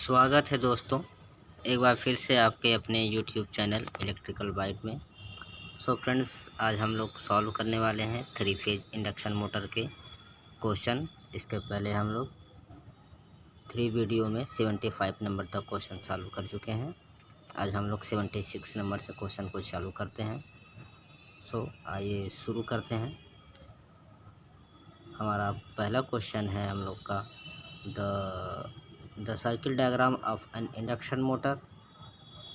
स्वागत है दोस्तों, एक बार फिर से आपके अपने यूट्यूब चैनल इलेक्ट्रिकल बाइट में। सो फ्रेंड्स, आज हम लोग सॉल्व करने वाले हैं 3 फेज इंडक्शन मोटर के क्वेश्चन। इसके पहले हम लोग 3 वीडियो में 75 नंबर तक क्वेश्चन सॉल्व कर चुके हैं। आज हम लोग 76 नंबर से क्वेश्चन को चालू करते हैं। सो आइए शुरू करते हैं। हमारा पहला क्वेश्चन है हम लोग का the circle diagram of an induction motor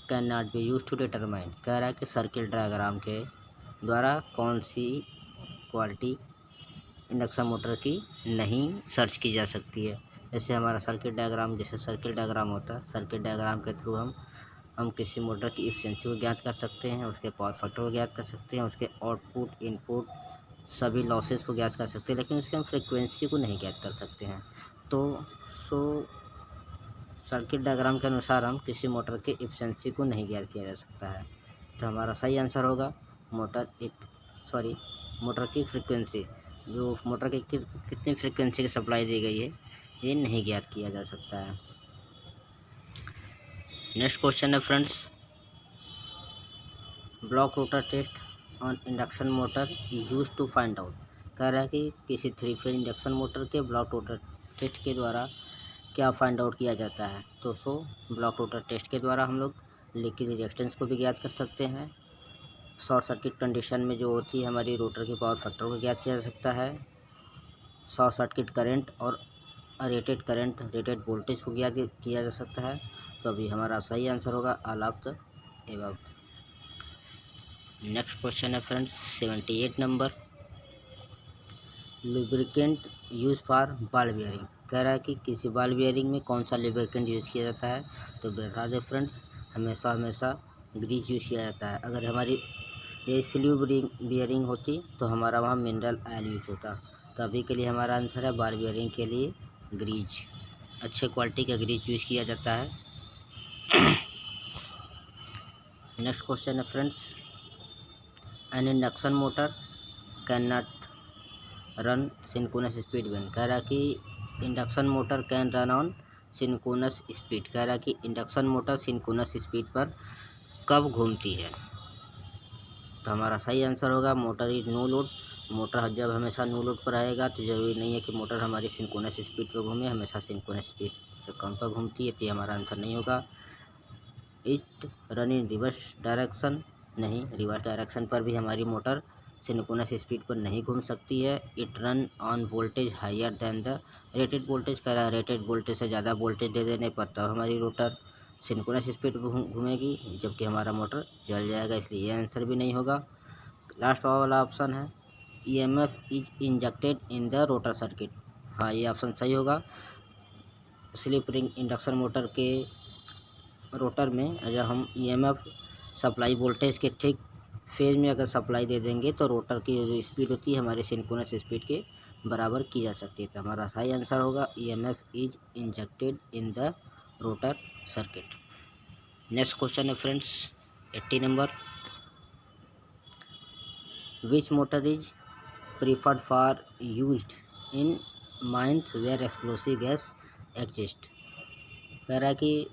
can not be use to determine. कह रहा है कि सर्किल डायग्राम के द्वारा कौन सी क्वालिटी इंडक्शन मोटर की नहीं सर्च की जा सकती है। जैसे हमारा सर्किट डायग्राम होता है, सर्किट डायग्राम के थ्रू हम किसी मोटर की एफिशिएंसी को ज्ञात कर सकते हैं, उसके पावर फैक्टर को ज्ञात कर सकते हैं, उसके आउटपुट इनपुट सभी लॉसेस को ज्ञात कर सकते हैं, लेकिन उसके हम फ्रिक्वेंसी को नहीं ज्ञात कर सकते हैं। तो सर्किट डायग्राम के अनुसार हम किसी मोटर के एफिशिएंसी को नहीं ज्ञात किया जा सकता है। तो हमारा सही आंसर होगा मोटर की फ्रिक्वेंसी, जो मोटर की कितनी फ्रिक्वेंसी की सप्लाई दी गई है, ये नहीं ज्ञात किया जा सकता है। नेक्स्ट क्वेश्चन है friends, block rotor test on induction motor use to find out. कह रहा है कि किसी 3 फेज इंडक्शन मोटर के ब्लॉक रोटर टेस्ट के द्वारा क्या फाइंड आउट किया जाता है। तो ब्लॉक रोटर टेस्ट के द्वारा हम लोग लीकेज रिएक्टेंस को भी ज्ञात कर सकते हैं। शॉर्ट सर्किट कंडीशन में जो होती है हमारी रोटर की पावर फैक्टर को ज्ञात किया जा सकता है। शॉर्ट सर्किट करंट और रेटेड वोल्टेज को ज्ञात किया जा सकता है। तो अभी हमारा सही आंसर होगा all of the above. Next question है friends 78 number, lubricant use for ball bearing. कह रहा है कि किसी बॉल बियरिंग में कौन सा लुब्रिकेंट यूज़ किया जाता है। तो बता दें फ्रेंड्स, हमेशा ग्रीस यूज़ किया जाता है। अगर हमारी ये स्लीव बियरिंग होती तो हमारा वहाँ मिनरल ऑयल यूज होता। तो अभी के लिए हमारा आंसर है बॉल बियरिंग के लिए ग्रीज, अच्छे क्वालिटी का ग्रीज यूज किया जाता है। नेक्स्ट क्वेश्चन है friends, N induction motor can not run synchronous speed when. कह रहा है कि induction motor can run on synchronous speed. कह रहा है कि इंडक्शन मोटर सिंक्रोनस स्पीड पर कब घूमती है। तो हमारा सही आंसर होगा motor is no load. Motor जब हमेशा नो लोड पर रहेगा तो ज़रूरी नहीं है कि मोटर हमारी सिंक्रोनस स्पीड पर घूमे, हमेशा सिंक्रोनस स्पीड से कम पर घूमती है। तो हमारा आंसर नहीं होगा। It run in reverse direction, नहीं, रिवर्स डायरेक्शन पर भी हमारी मोटर सिंक्रोनस स्पीड पर नहीं घूम सकती है। It run on voltage higher than the rated voltage. कह रहा है रेटेड वोल्टेज से ज़्यादा वोल्टेज दे देने पर तब हमारी रोटर सिंक्रोनस स्पीड पर घूमेगी, जबकि हमारा मोटर जल जाएगा, इसलिए ये आंसर भी नहीं होगा। लास्ट वाला ऑप्शन है EMF is injected in the rotor circuit. हाँ, ये ऑप्शन सही होगा। स्लिप रिंग इंडक्शन मोटर के रोटर में अगर हम ईएमएफ सप्लाई वोल्टेज के ठीक फेज में अगर सप्लाई दे देंगे तो रोटर की जो स्पीड होती है हमारे सिंक्रोनस स्पीड के बराबर की जा सकती है। तो हमारा सही आंसर होगा EMF is injected in the rotor circuit. Next question है friends 80 number, which motor is preferred for used in mines where explosive gas exist. कह रहा है कि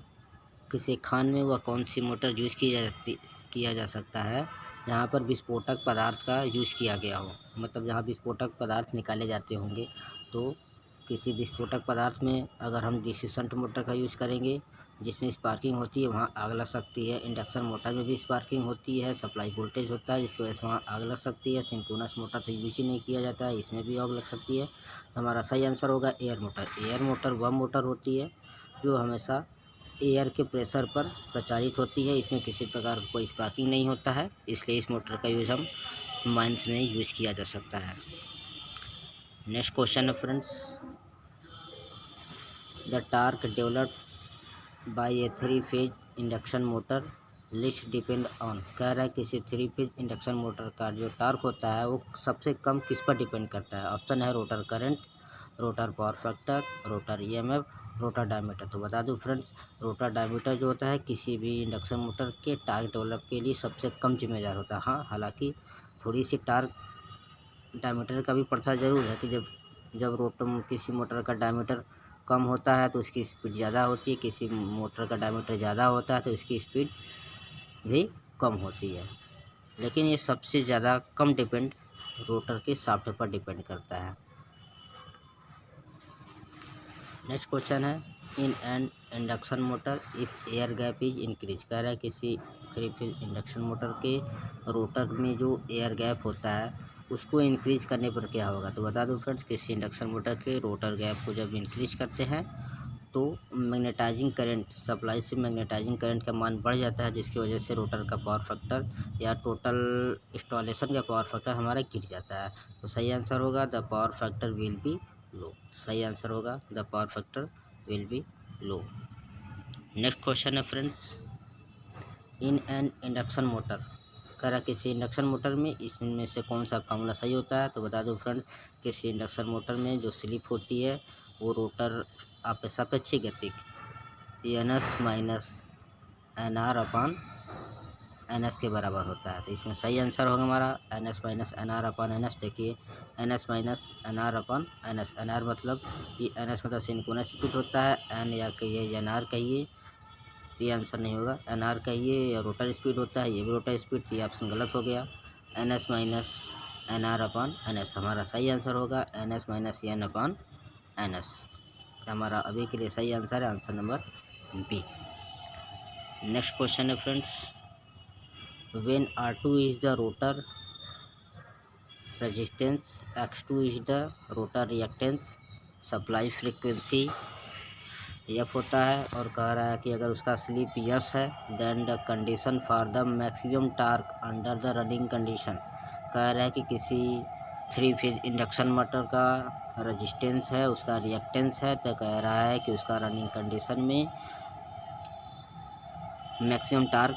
किसी खान में वह कौन सी मोटर यूज़ किया जा सकता है जहाँ पर विस्फोटक पदार्थ का यूज़ किया गया हो। मतलब जहाँ विस्फोटक पदार्थ निकाले जाते होंगे, तो किसी विस्फोटक पदार्थ में अगर हम डीसी शंट मोटर का यूज़ करेंगे जिसमें स्पार्किंग होती है, वहाँ आग लग सकती है। इंडक्शन मोटर में भी स्पार्किंग होती है, सप्लाई वोल्टेज होता है, जिसकी वजह से वहाँ आग लग सकती है। सिंक्रोनस मोटर तो यूज़ ही नहीं किया जाता है, इसमें भी आग लग सकती है। तो हमारा सही आंसर होगा एयर मोटर। एयर मोटर वह मोटर होती है जो हमेशा एयर के प्रेशर पर प्रचारित होती है, इसमें किसी प्रकार का कोई स्पार्किंग नहीं होता है, इसलिए इस मोटर का यूज़ हम माइंस में यूज़ किया जा सकता है। नेक्स्ट क्वेश्चन है friends, the torque developed by A 3 phase induction motor list depend on. कह रहा है किसी 3 फेज इंडक्शन मोटर का जो टार्क होता है वो सबसे कम किस पर डिपेंड करता है। ऑप्शन है rotor current, rotor power factor, rotor EMF, rotor diameter. तो बता दूं फ्रेंड्स, रोटर डायमीटर जो होता है किसी भी इंडक्शन मोटर के टार्क डेवलप के लिए सबसे कम जिम्मेदार होता है। हाँ, हालांकि थोड़ी सी टार्क डायमीटर का भी पड़ता ज़रूर है कि जब रोटर किसी मोटर का डायमीटर कम होता है तो उसकी स्पीड ज़्यादा होती है, किसी मोटर का डायमीटर ज़्यादा होता है तो उसकी स्पीड भी कम होती है। लेकिन ये सबसे ज़्यादा कम डिपेंड रोटर के शाफ्ट पर डिपेंड करता है। नेक्स्ट क्वेश्चन है, इन an induction motor if air gap is increase. कह रहा है किसी 3 फेज इंडक्शन मोटर के रोटर में जो एयर गैप होता है उसको इंक्रीज करने पर क्या होगा। तो बता दो फ्रेंड्स, किसी इंडक्शन मोटर के रोटर गैप को जब इंक्रीज करते हैं तो मैग्नेटाइजिंग करंट सप्लाई से मैग्नेटाइजिंग करंट का मान बढ़ जाता है, जिसकी वजह से रोटर का पावर फैक्टर या टोटल इंस्टॉलेशन का पावर फैक्टर हमारा गिर जाता है। तो सही आंसर होगा the power factor will be low. सही आंसर होगा the power factor will be low. Next question है friends, in an induction motor. कह रहा किसी इंडक्शन मोटर में इसमें से कौन सा फार्मूला सही होता है। तो बता दो फ्रेंड, किसी इंडक्शन मोटर में जो स्लिप होती है वो रोटर आप सापेक्षिक गति NS minus N R upon N S के बराबर होता है। तो इसमें सही आंसर होगा हमारा N S minus N R upon N S. देखिए N S minus N R upon N S, N R मतलब ये एन एस मतलब सिंक्रोनस स्पीड होता है, एन या कहिए एन आर कहिए, ये आंसर नहीं होगा। एन आर कहिए या रोटर स्पीड होता है, ये भी रोटर स्पीड, ये ऑप्शन गलत हो गया। N S minus N R upon N S, हमारा सही आंसर होगा N S minus N upon N S. हमारा अभी के लिए सही आंसर है answer number B. Next question है friends, when R2 is the rotor resistance, X2 is the rotor reactance, supply frequency F होता है, और कह रहा है कि अगर उसका स्लिप यस है then the condition for the maximum torque under the running condition. कह रहा है कि किसी 3 फेज इंडक्शन मोटर का रेजिस्टेंस है, उसका रिएक्टेंस है, तो कह रहा है कि उसका रनिंग कंडीशन में मैक्सिमम टार्क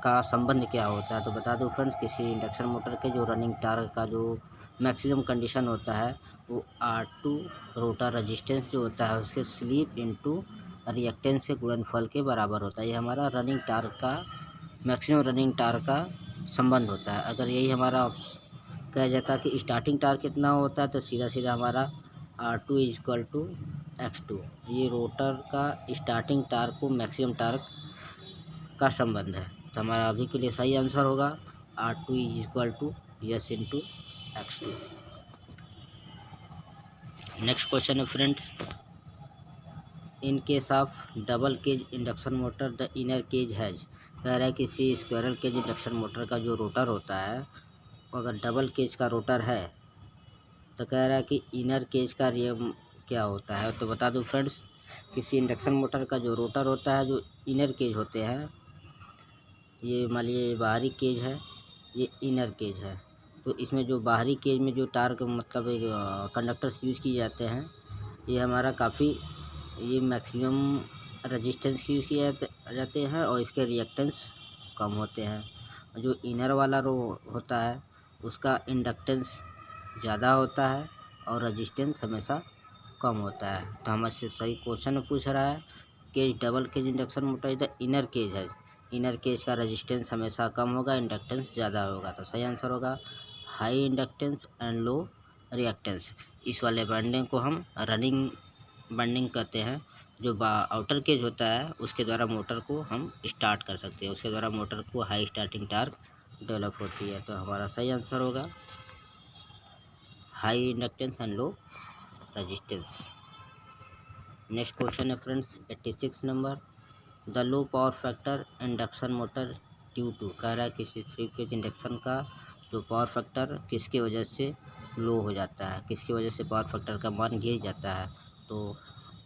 का संबंध क्या होता है। तो बता दो फ्रेंड्स, किसी इंडक्शन मोटर के जो रनिंग टार्क का जो मैक्सिमम कंडीशन होता है वो R2 रोटर रेजिस्टेंस जो होता है उसके स्लिप इनटू रिएक्टेंस के गुणनफल के बराबर होता है। ये हमारा रनिंग टार्क का मैक्सिमम रनिंग टार्क का संबंध होता है। अगर यही हमारा कहा जाता है कि स्टार्टिंग टार्क कितना होता है तो सीधा सीधा हमारा R2 is equal to X2, ये रोटर का स्टार्टिंग टार्क को मैक्सिमम टार्क का संबंध है। तो हमारा अभी के लिए सही आंसर होगा R2 is equal to S into X2। Next question है friend, in case of double cage induction motor the inner cage has. कह रहा है किसी स्क्वायरल केज इंडक्शन मोटर का जो रोटर होता है अगर डबल केज का रोटर है तो कह रहा है कि इनर केज का रियम क्या होता है। तो बता दूं फ्रेंड्स, किसी इंडक्शन मोटर का जो रोटर होता है जो इनर केज होते हैं, ये मान लीजिए बाहरी केज है, ये इनर केज है, तो इसमें जो बाहरी केज में जो टार्क मतलब कंडक्टर्स यूज़ किए जाते हैं ये हमारा काफ़ी ये मैक्सिमम रेजिस्टेंस की यूज़ किए जाते हैं और इसके रिएक्टेंस कम होते हैं। जो इनर वाला रो होता है उसका इंडक्टेंस ज़्यादा होता है और रेजिस्टेंस हमेशा कम होता है। तो हमसे सही क्वेश्चन पूछ रहा है कि डबल केज इंडक्शन मोटर इधर इनर केज है, इनर केज का रेजिस्टेंस हमेशा कम होगा, इंडक्टेंस ज़्यादा होगा। तो सही आंसर होगा high inductance and low reactance. इस वाले वाइंडिंग को हम रनिंग वाइंडिंग कहते हैं। जो आउटर केज होता है उसके द्वारा मोटर को हम स्टार्ट कर सकते हैं, उसके द्वारा मोटर को हाई स्टार्टिंग टार्क डेवलप होती है। तो हमारा सही आंसर होगा high inductance and low resistance. Next question है friends 86 number, the low power factor induction motor due to. कह रहा है किसी 3 फेज इंडक्शन का जो पावर फैक्टर किसकी वजह से लो हो जाता है, किसकी वजह से पावर फैक्टर का मान गिर जाता है। तो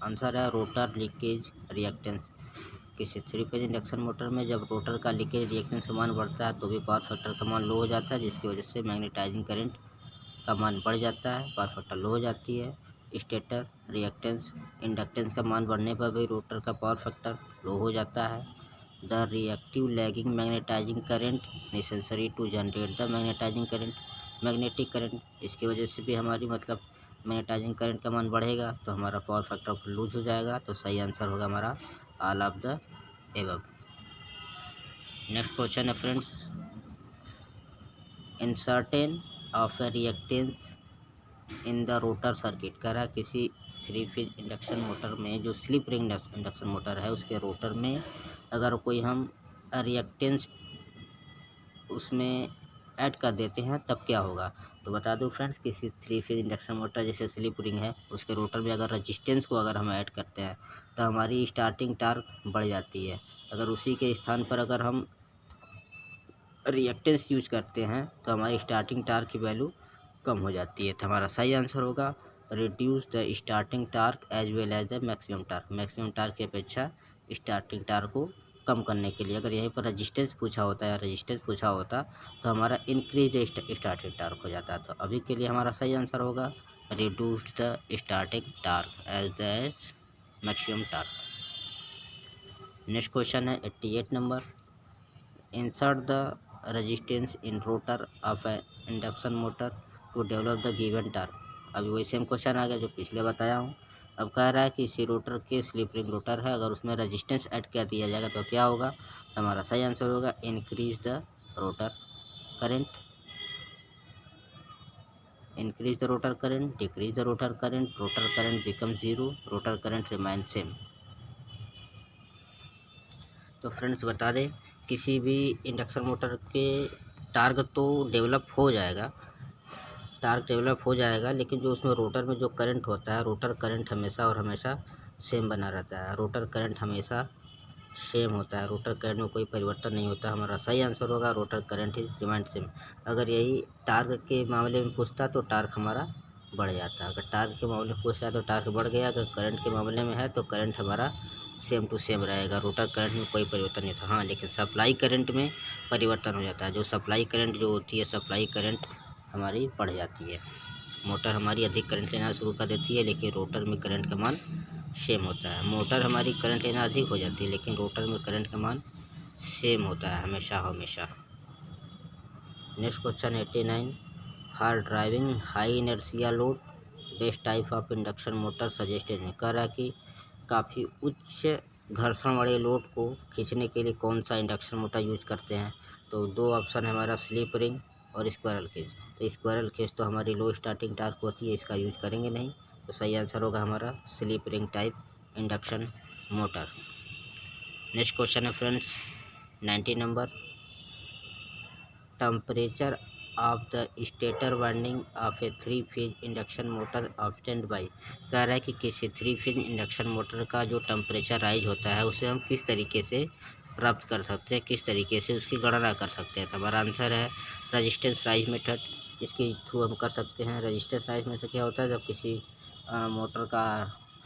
आंसर है रोटर लीकेज रिएक्टेंस। किसी 3 फेज इंडक्शन मोटर में जब रोटर का लीकेज रिएक्टेंस का मान बढ़ता है तो भी पावर फैक्टर का मान लो हो जाता है, जिसकी वजह से मैग्नेटाइजिंग करंट का मान बढ़ जाता है, पावर फैक्टर लो हो जाती है। स्टेटर रिएक्टेंस इंडक्टेंस का मान बढ़ने पर भी रोटर का पावर फैक्टर लो हो जाता है। The reactive lagging magnetizing current necessary to generate the magnetizing current, magnetic current, इसकी वजह से भी हमारी मतलब मैग्नेटाइजिंग करंट का मान बढ़ेगा तो हमारा पावर फैक्टर लूज हो जाएगा। तो सही आंसर होगा हमारा all of the above. Next question है friends, insertion of a reactance in the rotor circuit. कह रहा है किसी थ्री फेज इंडक्शन मोटर में जो स्लिप रिंग इंडक्शन मोटर है उसके रोटर में अगर कोई हम रिएक्टेंस उसमें ऐड कर देते हैं तब क्या होगा। तो बता दूं फ्रेंड्स, किसी थ्री फेज इंडक्शन मोटर जैसे स्लिप रिंग है उसके रोटर में अगर रजिस्टेंस को अगर हम ऐड करते हैं तो हमारी स्टार्टिंग टार्क बढ़ जाती है। अगर उसी के स्थान पर अगर हम रिएक्टेंस यूज करते हैं तो हमारी स्टार्टिंग टार्क की वैल्यू कम हो जाती है। तो हमारा सही आंसर होगा reduce the starting torque as well as the maximum torque. Maximum torque की अपेक्षा स्टार्टिंग टार्क को कम करने के लिए अगर यहीं पर रजिस्टेंस पूछा होता है, रेजिस्टेंस पूछा होता तो हमारा इंक्रीज स्टार्टिंग टार्क हो जाता। तो अभी के लिए हमारा सही आंसर होगा reduce the starting torque as the maximum torque. Next question है 88 number. Insert the resistance in rotor of an induction motor to develop the given torque। अभी वही सेम क्वेश्चन आ गया जो पिछले बताया हूँ। अब कह रहा है कि इसी रोटर के स्लिप रिंग रोटर है, अगर उसमें रेजिस्टेंस ऐड कर दिया जाएगा तो क्या होगा। तो हमारा सही आंसर होगा increase the rotor current, increase the rotor current, decrease the rotor current, rotor current become zero, rotor current remain same. तो फ्रेंड्स बता दें, किसी भी इंडक्शन मोटर के टार्क तो डेवलप हो जाएगा, टार्क डेवलप हो जाएगा, लेकिन जो उसमें रोटर में जो करंट होता है, रोटर करंट हमेशा और हमेशा सेम बना रहता है। रोटर करंट हमेशा सेम होता है, रोटर करंट में कोई परिवर्तन नहीं होता। हमारा सही आंसर होगा rotor current is remind same. अगर यही टार्क के मामले में पूछता तो टार्क हमारा बढ़ जाता। अगर टार्क के मामले में पूछता है तो टार्क बढ़ गया, अगर करंट के मामले में है तो करंट हमारा सेम टू सेम रहेगा, रोटर करंट में कोई परिवर्तन नहीं था। हाँ, लेकिन सप्लाई करंट में परिवर्तन हो जाता है। जो सप्लाई करंट जो होती है, सप्लाई करंट हमारी बढ़ जाती है। मोटर हमारी अधिक करंट लेना शुरू कर देती है, लेकिन रोटर में करंट का मान सेम होता है। मोटर हमारी करंट लेना अधिक हो जाती है, लेकिन रोटर में करंट का मान सेम होता है हमेशा हमेशा। Next question 89। For driving high inertia load best type of induction motor suggested है। कह रहा है कि काफ़ी उच्च घर्षण वाले लोड को खींचने के लिए कौन सा इंडक्शन मोटर यूज करते हैं। तो दो ऑप्शन है हमारा, स्लिप रिंग और स्क्वायरल केज। तो स्क्वायरल केज तो हमारी लो स्टार्टिंग टार्क होती है, इसका यूज करेंगे नहीं। तो सही आंसर होगा हमारा slip ring type induction motor. Next question है friends 90 number. Temperature of the stator winding of a three phase induction motor obtained by. कह रहा है कि किसी थ्री फेज इंडक्शन मोटर का जो टेम्परेचर राइज होता है उसे हम किस तरीके से प्राप्त कर सकते हैं, किस तरीके से उसकी गणना कर सकते हैं। तो हमारा आंसर है रजिस्टेंस राइज मेथड। इसके थ्रू हम कर सकते हैं। रजिस्टेंस राइज मेथड क्या होता है, जब किसी मोटर का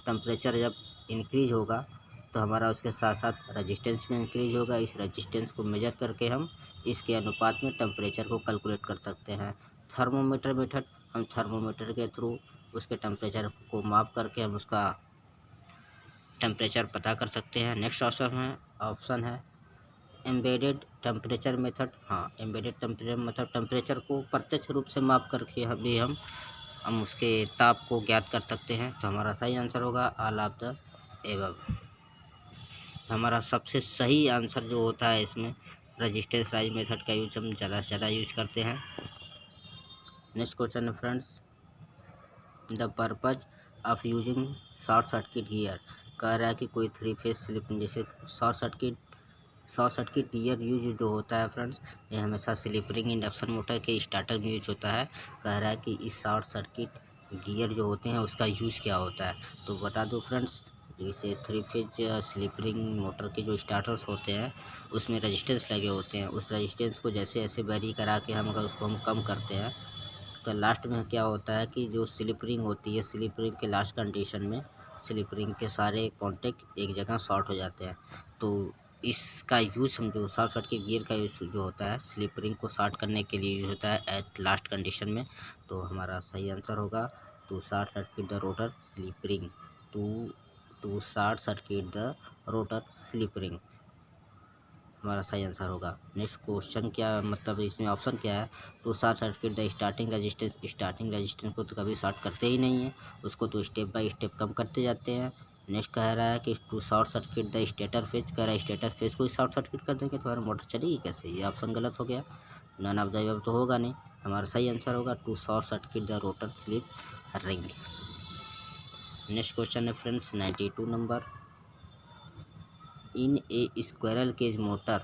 टेम्परेचर जब इंक्रीज होगा तो हमारा उसके साथ साथ रजिस्टेंस में इंक्रीज होगा। इस रजिस्टेंस को मेजर करके हम इसके अनुपात में टेम्परेचर को कैलकुलेट कर सकते हैं। थर्मोमीटर मेथड, हम थर्मोमीटर के थ्रू उसके टेम्परेचर को माप करके हम उसका टेम्परेचर पता कर सकते हैं। नेक्स्ट ऑप्शन है एम्बेडेड टेम्परेचर मेथड। हाँ, एम्बेडेड टेम्परेचर मेथड टेम्परेचर को प्रत्यक्ष रूप से माप करके भी हम उसके ताप को ज्ञात कर सकते हैं। तो हमारा सही आंसर होगा ऑल ऑफ द एबव। हमारा सबसे सही आंसर जो होता है इसमें रजिस्टेंस राइज मेथड का यूज हम ज़्यादा से ज़्यादा यूज करते हैं। नेक्स्ट क्वेश्चन है friends, the purpose of using short circuit gear. कह रहा है कि कोई थ्री फेज स्लिप जैसे शॉर्ट सर्किट गियर यूज जो होता है फ्रेंड्स, ये हमेशा स्लिप रिंग इंडक्शन मोटर के स्टार्टर में यूज होता है। कह रहा है कि इस शॉर्ट सर्किट गियर जो होते हैं उसका यूज़ क्या होता है। तो बता दो फ्रेंड्स, जैसे three phase slip ring motor के जो स्टार्टर्स होते हैं उसमें रेजिस्टेंस लगे होते हैं। उस रेजिस्टेंस को जैसे ऐसे वेरी करा के हम अगर उसको हम कम करते हैं तो लास्ट में क्या होता है कि जो स्लिप रिंग होती है, स्लिप रिंग के लास्ट कंडीशन में स्लिप रिंग के सारे कॉन्टेक्ट एक जगह शॉर्ट हो जाते हैं। तो इसका यूज़ हम जो शॉर्ट सर्किट गियर का यूज़ जो होता है स्लिप रिंग को शॉर्ट करने के लिए यूज होता है एट लास्ट कंडीशन में। तो हमारा सही आंसर होगा to short circuit the rotor slip ring, to short circuit the rotor slip ring हमारा सही आंसर होगा। नेक्स्ट क्वेश्चन क्या मतलब इसमें ऑप्शन क्या है, to short circuit the starting resistance को तो कभी शॉर्ट करते ही नहीं है, उसको तो स्टेप बाय स्टेप कम करते जाते हैं। नेक्स्ट कह रहा है कि to short circuit the stator phase. कह रहा है स्टेटर फेज को ही शॉर्ट सर्किट कर देंगे तो हमारा मोटर चलेगी कैसे। ये ऑप्शन गलत हो गया, नन ऑफ द अबव तो होगा नहीं। हमारा सही आंसर होगा to short circuit the rotor slip ring. Next question है friends 92 number. In a squirrel cage motor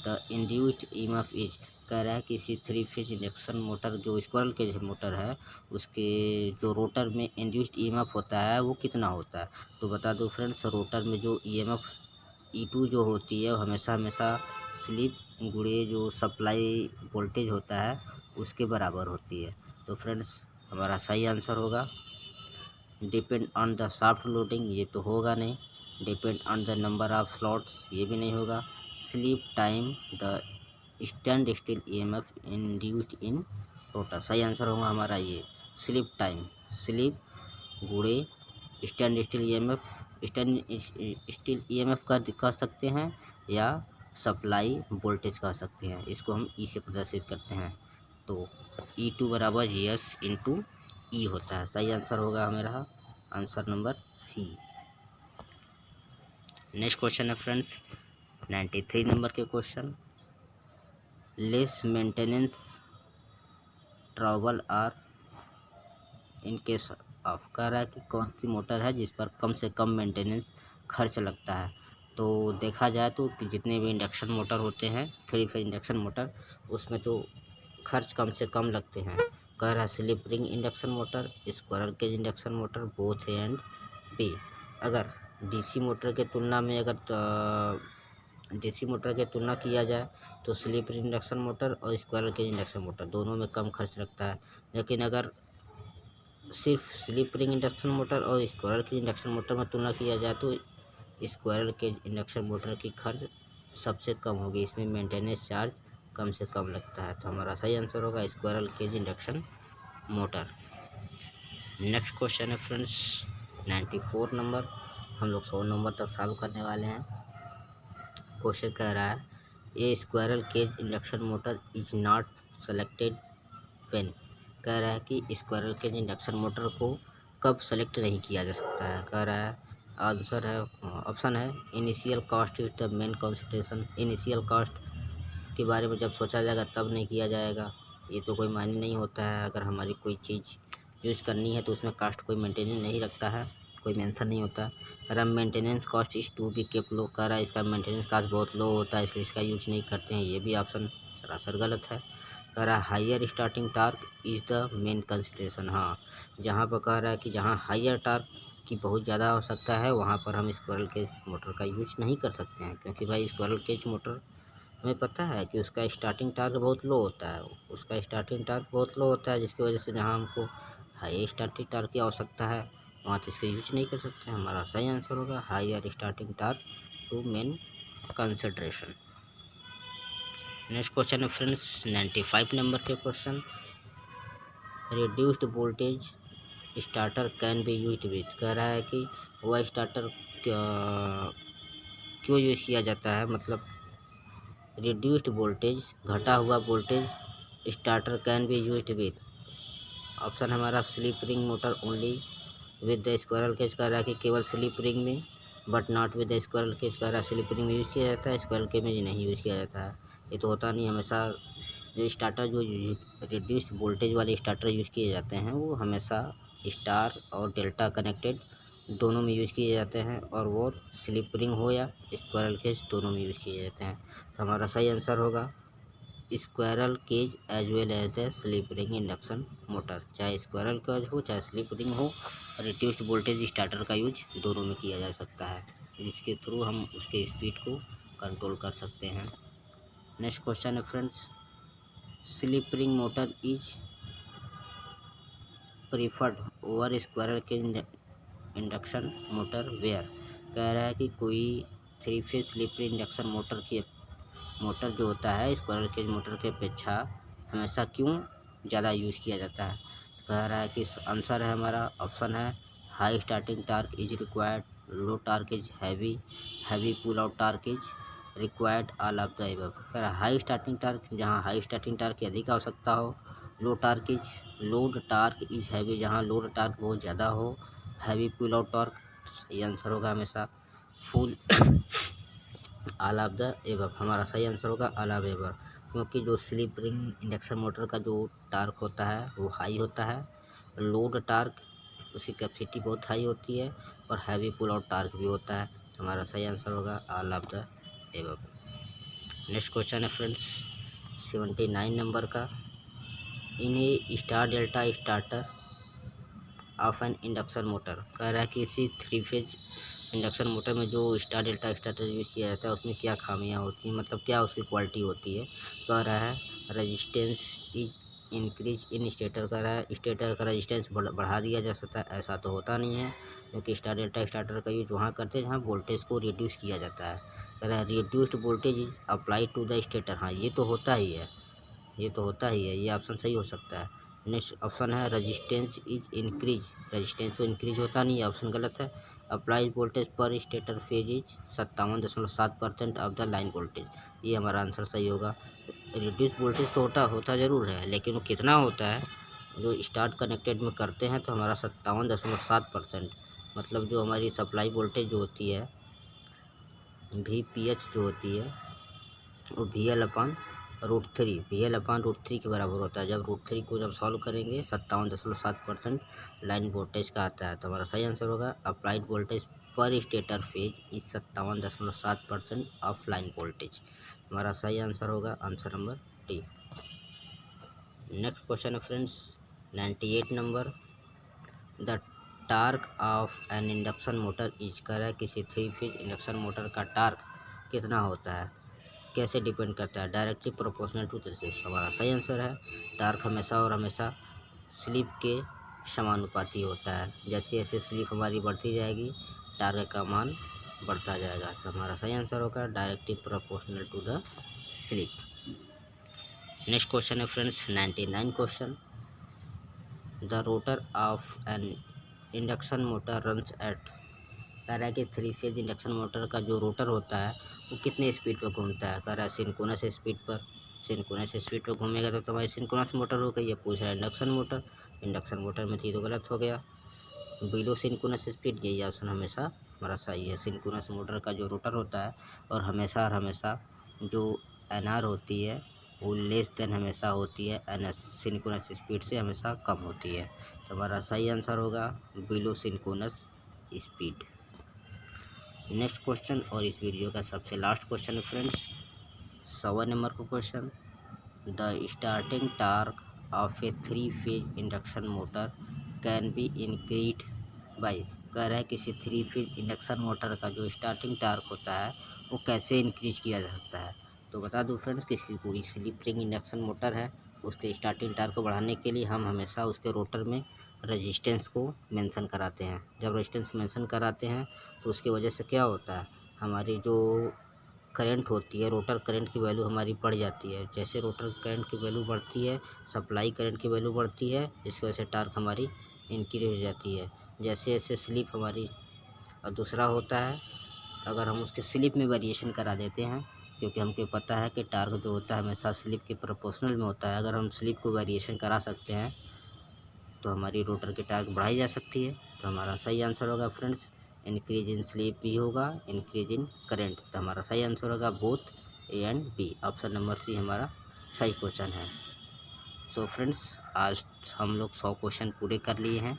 the induced EMF is. कह रहा है कि इसी 3 फेज इंडक्शन मोटर जो स्क्वायरल केज मोटर है उसके जो रोटर में इंड्यूस्ड ईएमएफ होता है वो कितना होता है। तो बता दो फ्रेंड्स, रोटर में जो ईएमएफ E2 जो होती है वो हमेशा हमेशा स्लिप गुणे जो सप्लाई वोल्टेज होता है उसके बराबर होती है। तो फ्रेंड्स हमारा सही आंसर होगा depend on the soft loading, ये तो होगा नहीं। Depend on the number of slots, ये भी नहीं होगा। Sleep time the stand still EMF induced in rotor, सही आंसर होगा हमारा ये स्लीप टाइम। स्लीप गुणे stand still EMF, stand still EMF कह सकते हैं या सप्लाई वोल्टेज कह सकते हैं। इसको हम ई से प्रदर्शित करते हैं। तो E2 बराबर यस इंटू ई होता है। सही आंसर होगा मेरा answer number C. Next question है फ्रेंड्स 93 नंबर के question. Less maintenance trouble are in case of. कह रहा है कि कौन सी मोटर है जिस पर कम से कम मेंटेनेंस खर्च लगता है। तो देखा जाए तो कि जितने भी इंडक्शन मोटर होते हैं 3 फेज इंडक्शन मोटर उसमें तो खर्च कम से कम लगते हैं। कह रहा है slip ring induction motor, squirrel cage induction motor, both A and B. अगर डीसी मोटर के तुलना में डीसी मोटर की तुलना किया जाए तो स्लिप रिंग इंडक्शन मोटर और स्क्वायरल केज इंडक्शन मोटर दोनों में कम खर्च लगता है। लेकिन अगर सिर्फ स्लिप रिंग इंडक्शन मोटर और स्क्वायरल केज इंडक्शन मोटर में तुलना किया जाए तो स्क्वायरल केज इंडक्शन मोटर की खर्च सबसे कम होगी। इसमें मेंटेनेंस चार्ज कम से कम लगता है। तो हमारा सही आंसर होगा squirrel cage induction motor. Next question है फ्रेंड्स 94 नंबर। हम लोग 100 नंबर तक सॉल्व करने वाले हैं। क्वेश्चन कह रहा है a squirrel cage induction motor is not selected when. कह रहा है कि स्क्वायरल केज इंडक्शन मोटर को कब सेलेक्ट नहीं किया जा सकता है। कह रहा है आंसर है ऑप्शन है initial cost is the main consideration. Initial cost के बारे में जब सोचा जाएगा तब नहीं किया जाएगा, ये तो कोई मायने नहीं होता है। अगर हमारी कोई चीज़ यूज़ करनी है तो उसमें कास्ट कोई मेंटेनेंस नहीं रखता है, कोई मेंशन नहीं होता है। कह रहा maintenance cost is to be kept low. कह रहा है इसका मेंटेनेंस कॉस्ट बहुत लो होता है इसलिए इसका यूज नहीं करते हैं, ये भी ऑप्शन सरासर गलत है। कह रहा है higher starting torque is the main consideration. हाँ, जहाँ पर कह रहा है कि जहाँ हायर टार्क की बहुत ज़्यादा आवश्यकता है वहाँ पर हम स्क्वायरल केज मोटर का यूज नहीं कर सकते हैं, क्योंकि भाई स्क्वायरल केज मोटर हमें पता है कि उसका स्टार्टिंग टार्क बहुत लो होता है। उसका स्टार्टिंग टार्क बहुत लो होता है जिसकी वजह से जहाँ हमको हाई स्टार्टिंग टार्क की आवश्यकता है वहाँ तो इसका यूज नहीं कर सकते। हमारा सही आंसर होगा higher starting torque to main consideration. Next question है फ्रेंड्स 95 नंबर के question. Reduced voltage starter can be used with. कह रहा है कि वह स्टार्टर क्यों यूज़ किया जाता है, मतलब रिड्यूस्ड वोल्टेज घटा हुआ voltage starter can be used with. Option हमारा slip ring motor only with the squirrel cage. कह रहा है कि केवल स्लिप रिंग में but not with the squirrel cage. कह रहा है स्लिप रिंग में यूज़ किया जाता है, स्क्वायरल केज में नहीं यूज़ किया जाता है। ये तो होता नहीं, हमेशा जो स्टार्टर जो रिड्यूस्ड वोल्टेज वाले स्टार्टर यूज़ किए जाते हैं वो हमेशा स्टार और डेल्टा कनेक्टेड दोनों में यूज़ किए जाते हैं, और वो स्लिप रिंग हो या स्क्वायरल केज दोनों में यूज़ किए जाते हैं। तो हमारा सही आंसर होगा squirrel cage as well as the slip ring induction motor. चाहे स्क्वायरल केज हो चाहे स्लिप रिंग हो, रिड्यूस्ड वोल्टेज स्टार्टर का यूज दोनों में किया जा सकता है, जिसके थ्रू हम उसके स्पीड को कंट्रोल कर सकते हैं। नेक्स्ट क्वेश्चन है friends slip ring motor is preferred over squirrel cage induction motor where. कह रहा है कि कोई 3 phase slip ring induction motor जो होता है स्क्वायरल केज मोटर के अपेक्षा हमेशा क्यों ज़्यादा यूज़ किया जाता है। कह रहा है कि आंसर है हमारा ऑप्शन है high starting torque is required, low torque is heavy pull out torque is required, all of the above. कह रहा है हाई स्टार्टिंग टार्क, जहाँ हाई स्टार्टिंग टार्क की अधिक आवश्यकता हो। लो टार्क इज हैवी, जहाँ लोड टार्क बहुत ज़्यादा हो। हैवी पुल आउट टार्क, ये आंसर होगा हमेशा full all of the above. हमारा सही आंसर होगा ऑल ऑफ एबव, क्योंकि जो स्लिप रिंग इंडक्शन मोटर का जो टार्क होता है वो हाई होता है। लोड टार्क उसकी कैपेसिटी बहुत हाई होती है और हैवी पुल आउट टार्क भी होता है। तो हमारा सही आंसर होगा all of the above. Next question है फ्रेंड्स 79 नंबर का। In a star delta starter of an induction motor, कह रहा है कि इसी 3 फेज इंडक्शन मोटर में जो स्टार डेल्टा स्टार्टर यूज़ किया जाता है उसमें क्या खामियां होती हैं, मतलब क्या उसकी क्वालिटी होती है। कह रहा है resistance is increase in stator, कह रहा है स्टेटर का रेजिस्टेंस बढ़ा दिया जा सकता है। ऐसा तो होता नहीं है, क्योंकि स्टार डेल्टा स्टार्टर का यूज वहाँ करते हैं जहाँ वोल्टेज को रिड्यूस किया जाता है। कह रहा है reduced voltage is apply to the stator, हाँ ये तो होता ही है, ये तो होता ही है, ये ऑप्शन सही हो सकता है। नेक्स्ट ऑप्शन है रेजिस्टेंस इज इंक्रीज, रेजिस्टेंस तो इंक्रीज होता नहीं है, ऑप्शन गलत है। Applied voltage per stator phase is 57.7% of the line voltage, ये हमारा आंसर सही होगा। रिड्यूस वोल्टेज तो होता ज़रूर है, लेकिन वो कितना होता है जो स्टार्ट कनेक्टेड में करते हैं तो हमारा 57.7%, मतलब जो हमारी सप्लाई वोल्टेज जो होती है VPH जो होती है वो VL/√3 VL/√3 के बराबर होता है। जब √3 को जब सॉल्व करेंगे 57.7% लाइन वोल्टेज का आता है। तो हमारा सही आंसर होगा applied voltage per stator phase is 57.7% of line voltage. हमारा सही आंसर होगा answer number D. Next question है friends 98 number. The torque of an induction motor is, कर है किसी 3 फेज इंडक्शन मोटर का टार्क कितना होता है, कैसे डिपेंड करता है, डायरेक्टली प्रोपोर्शनल टू रेजिस्टेंस। हमारा सही आंसर है टार्क हमेशा और हमेशा स्लिप के समानुपाती होता है। जैसे जैसे स्लिप हमारी बढ़ती जाएगी टार्क का मान बढ़ता जाएगा। तो हमारा सही आंसर होगा directly proportional to the slip. Next question है friends 99 question. The rotor of an induction motor runs at, कह रहा है कि 3 फेज इंडक्शन मोटर का जो रोटर होता है वो कितने स्पीड पर घूमता है। कह रहा है सिंक्रोनस स्पीड पर, सिंक्रोनस स्पीड पर घूमेगा तो हमारी सिंक्रोनस मोटर हो गई। ये पूछ रहा है इंडक्शन मोटर, इंडक्शन मोटर में थी तो गलत हो गया। बिलो सिंक्रोनस स्पीड, यही ऑप्शन हमेशा हमारा सही है। सिंक्रोनस मोटर का जो रोटर होता है और हमेशा जो NR होती है वो लेस देन हमेशा होती है NS, सिंक्रोनस स्पीड से हमेशा कम होती है। तो हमारा सही आंसर होगा below synchronous speed. Next question और इस वीडियो का सबसे लास्ट क्वेश्चन है फ्रेंड्स 100 नंबर का question. The starting torque of A 3 phase induction motor can be increase by, कह रहा है किसी 3 फेज इंडक्शन मोटर का जो स्टार्टिंग टार्क होता है वो कैसे इंक्रीज किया जा सकता है। तो बता दूं फ्रेंड्स, किसी कोई स्लिप रिंग इंडक्शन मोटर है उसके स्टार्टिंग टार्क को बढ़ाने के लिए हम हमेशा उसके रोटर में रेजिस्टेंस को मेंशन कराते हैं। जब रेजिस्टेंस मेंशन कराते हैं तो उसकी वजह से क्या होता है, हमारी जो करंट होती है रोटर करंट की वैल्यू हमारी बढ़ जाती है। जैसे रोटर करंट की वैल्यू बढ़ती है सप्लाई करंट की वैल्यू बढ़ती है, इसकी वजह से टार्क हमारी इंक्रीज हो जाती है। जैसे जैसे स्लिप हमारी, और दूसरा होता है अगर हम उसके स्लिप में वेरिएशन करा देते हैं, क्योंकि हमको पता है कि टार्क जो होता है हमेशा स्लिप के प्रोपोर्शनल में होता है। अगर हम स्लिप को वेरिएशन करा सकते हैं तो हमारी रोटर की टार्क बढ़ाई जा सकती है। तो हमारा सही आंसर होगा फ्रेंड्स इंक्रीज इन स्लिप भी होगा, इंक्रीज इन करंट। तो हमारा सही आंसर होगा both A and B, option number C हमारा सही क्वेश्चन है। सो फ्रेंड्स आज हम लोग 100 क्वेश्चन पूरे कर लिए हैं।